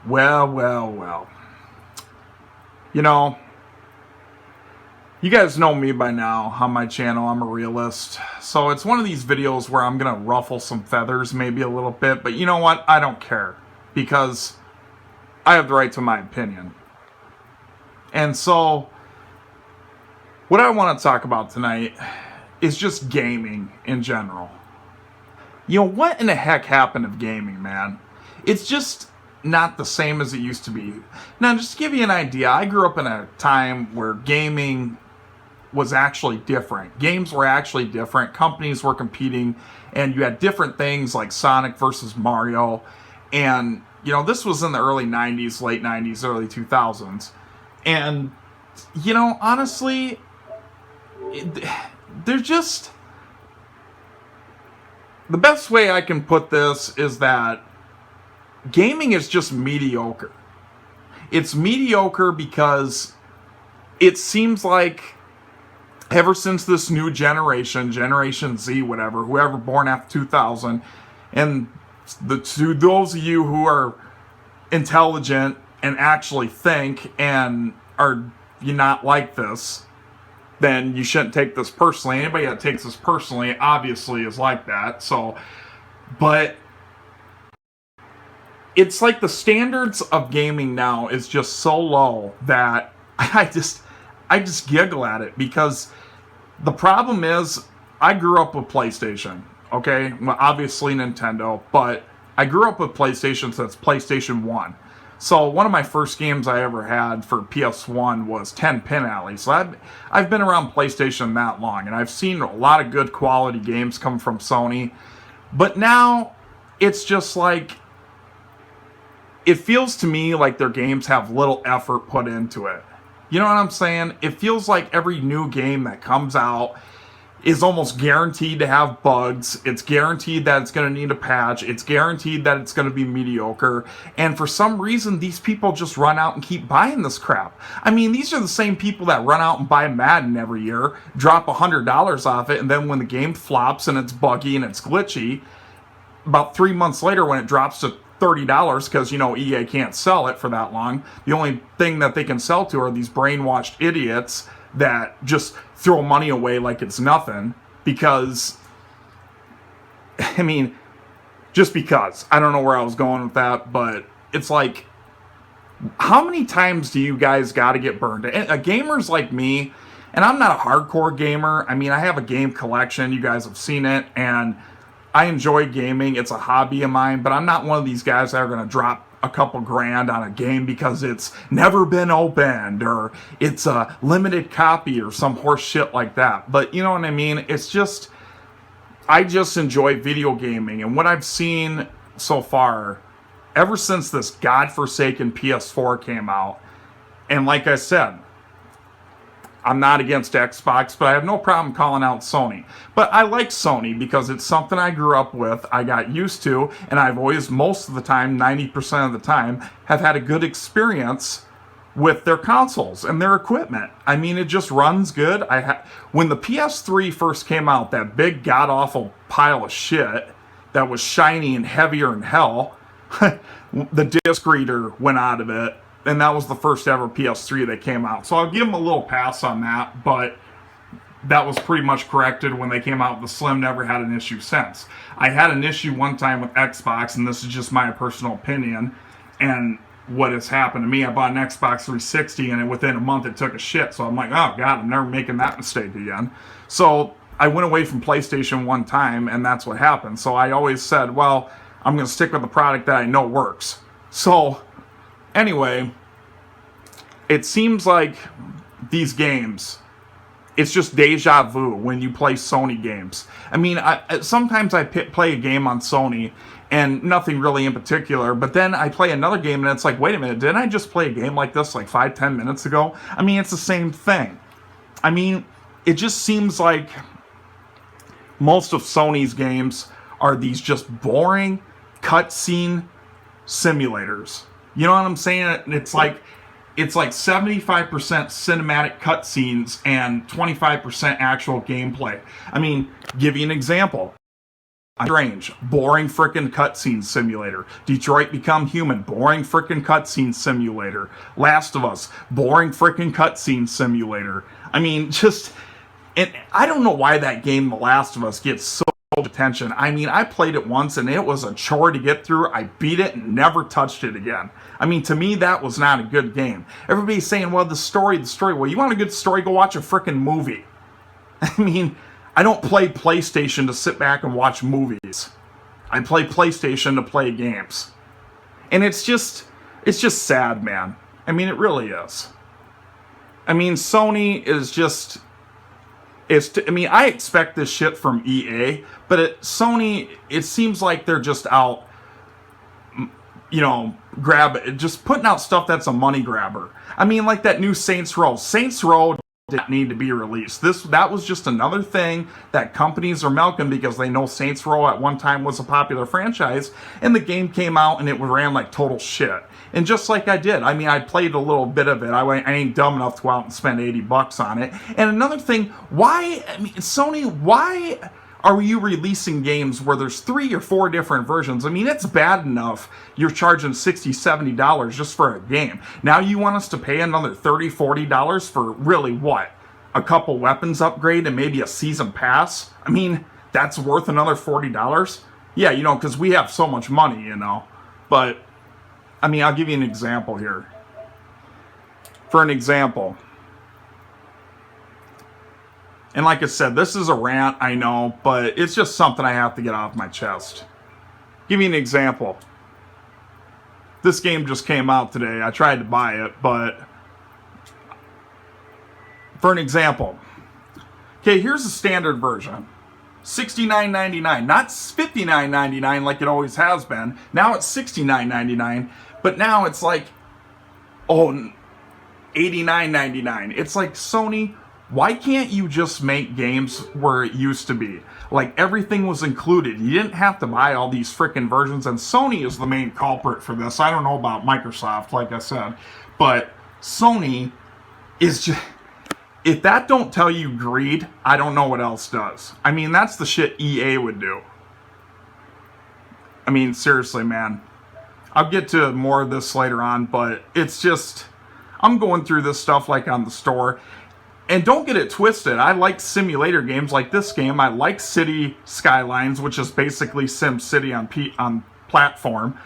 Well. You know, you guys know me by now on my channel. I'm a realist. So it's one of these videos where I'm going to ruffle some feathers maybe a little bit. But you know what? I don't care. Because I have the right to my opinion. And so, what I want to talk about tonight is just gaming in general. You know, what in the heck happened to gaming, man? It's just not the same as it used to be. Now, just to give you an idea, I grew up in a time where gaming was actually different. Games were actually different. Companies were competing, and you had different things like Sonic versus Mario. And, you know, this was in the early 90s, late 90s, early 2000s. And, you know, honestly, there's just... The best way I can put this is that gaming is just mediocre. It's mediocre because it seems like ever since this new generation, Generation Z, whatever, whoever born after 2000, and to those of you who are intelligent and actually think and are you not like this, then you shouldn't take this personally. Anybody that takes this personally obviously is like that. So, but it's like the standards of gaming now is just so low that I just giggle at it, because the problem is I grew up with PlayStation, okay? Well, obviously Nintendo, but I grew up with PlayStation since PlayStation 1. So one of my first games I ever had for PS1 was 10 Pin Alley. So I've been around PlayStation that long, and I've seen a lot of good quality games come from Sony. But now it's just like, it feels to me like their games have little effort put into it. You know what I'm saying? It feels like every new game that comes out is almost guaranteed to have bugs. It's guaranteed that it's going to need a patch. It's guaranteed that it's going to be mediocre. And for some reason, these people just run out and keep buying this crap. I mean, these are the same people that run out and buy Madden every year, drop $100 off it, and then when the game flops and it's buggy and it's glitchy, about 3 months later when it drops to $30, because, you know, EA can't sell it for that long, the only thing that they can sell to are these brainwashed idiots that just throw money away like it's nothing, because, I mean, just because. I don't know where I was going with that, but it's like, how many times do you guys got to get burned? And gamers like me, and I'm not a hardcore gamer. I mean, I have a game collection. You guys have seen it, and I enjoy gaming. It's a hobby of mine, but I'm not one of these guys that are going to drop a couple grand on a game because it's never been opened or it's a limited copy or some horse shit like that. But you know what I mean? It's just, I just enjoy video gaming, and what I've seen so far, ever since this godforsaken PS4 came out, and like I said, I'm not against Xbox, but I have no problem calling out Sony. But I like Sony because it's something I grew up with, I got used to, and I've always, most of the time, 90% of the time, have had a good experience with their consoles and their equipment. I mean, it just runs good. When the PS3 first came out, that big god-awful pile of shit that was shiny and heavier than hell, the disc reader went out of it. And that was the first ever PS3 that came out. So I'll give them a little pass on that, but that was pretty much corrected when they came out with the Slim. Never had an issue since. I had an issue one time with Xbox, and this is just my personal opinion, and what has happened to me. I bought an Xbox 360, and within a month it took a shit. So I'm like, oh God, I'm never making that mistake again. So I went away from PlayStation one time, and that's what happened. So I always said, well, I'm going to stick with the product that I know works. So anyway, it seems like these games, it's just deja vu when you play Sony games. I mean, sometimes I play a game on Sony and nothing really in particular, but then I play another game and it's like, wait a minute, didn't I just play a game like this like 5-10 minutes ago? I mean, it's the same thing. I mean, it just seems like most of Sony's games are these just boring cutscene simulators. You know what I'm saying? It's like 75% cinematic cutscenes and 25% actual gameplay. I mean, give you an example. Strange, boring frickin' cutscene simulator. Detroit Become Human, boring frickin' cutscene simulator. Last of Us, boring frickin' cutscene simulator. I mean, just, and I don't know why that game, The Last of Us, gets so much attention. I mean, I played it once and it was a chore to get through. I beat it and never touched it again. I mean, to me, that was not a good game. Everybody's saying, well, the story. Well, you want a good story? Go watch a frickin' movie. I mean, I don't play PlayStation to sit back and watch movies. I play PlayStation to play games. And it's just sad, man. I mean, it really is. I mean, Sony is just, I expect this shit from EA, but Sony, it seems like they're just out, just putting out stuff that's a money grabber. I mean, like that new Saints Row. Saints Row didn't need to be released. That was just another thing that companies are milking because they know Saints Row at one time was a popular franchise, and the game came out and it ran like total shit. And just like I did, I mean, I played a little bit of it. I ain't dumb enough to go out and spend $80 on it. And another thing, Sony, why are you releasing games where there's 3 or 4 different versions? I mean, it's bad enough you're charging $60, $70 just for a game. Now you want us to pay another $30, $40 for really what? A couple weapons upgrade and maybe a season pass? I mean, that's worth another $40? Yeah, because we have so much money, But, I mean, I'll give you an example here. For an example, and like I said, this is a rant, I know, but it's just something I have to get off my chest. Give you an example. This game just came out today. I tried to buy it, but for an example. Okay, here's the standard version. $69.99, not $59.99 like it always has been. Now it's $69.99, but now it's like, $89.99. It's like, Sony, why can't you just make games where it used to be? Like, everything was included. You didn't have to buy all these frickin' versions, and Sony is the main culprit for this. I don't know about Microsoft, like I said, but Sony is just... If that don't tell you greed, I don't know what else does. I mean, that's the shit EA would do. I mean, seriously, man. I'll get to more of this later on, but it's just... I'm going through this stuff like on the store. And don't get it twisted. I like simulator games like this game. I like City Skylines, which is basically Sim City on platform.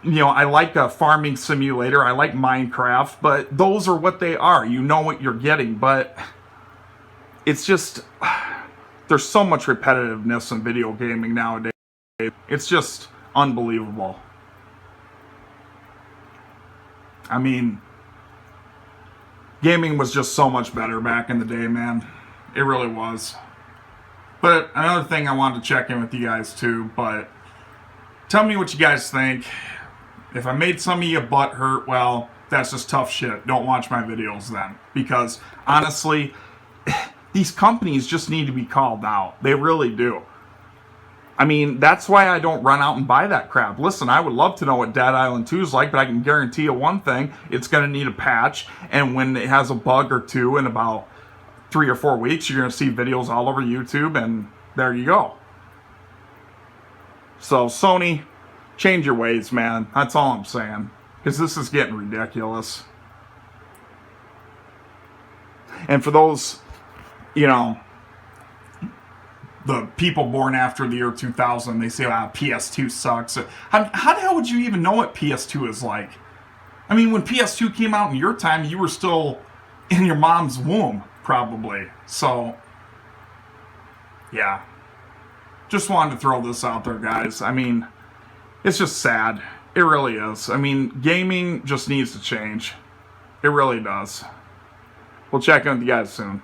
I like a farming simulator. I like Minecraft, but those are what they are. You know what you're getting, but it's just, there's so much repetitiveness in video gaming nowadays. It's just unbelievable. I mean, gaming was just so much better back in the day, man. It really was. But another thing I wanted to check in with you guys too, but tell me what you guys think. If I made some of you butt hurt, well, that's just tough shit. Don't watch my videos then. Because, honestly, these companies just need to be called out. They really do. I mean, that's why I don't run out and buy that crap. Listen, I would love to know what Dead Island 2 is like, but I can guarantee you one thing. It's going to need a patch, and when it has a bug or two in about 3 or 4 weeks, you're going to see videos all over YouTube, and there you go. So, Sony... change your ways, man. That's all I'm saying. Because this is getting ridiculous. And for those, the people born after the year 2000, they say, PS2 sucks. How the hell would you even know what PS2 is like? I mean, when PS2 came out in your time, you were still in your mom's womb, probably. So, yeah. Just wanted to throw this out there, guys. I mean... it's just sad. It really is. I mean, gaming just needs to change. It really does. We'll check in with you guys soon.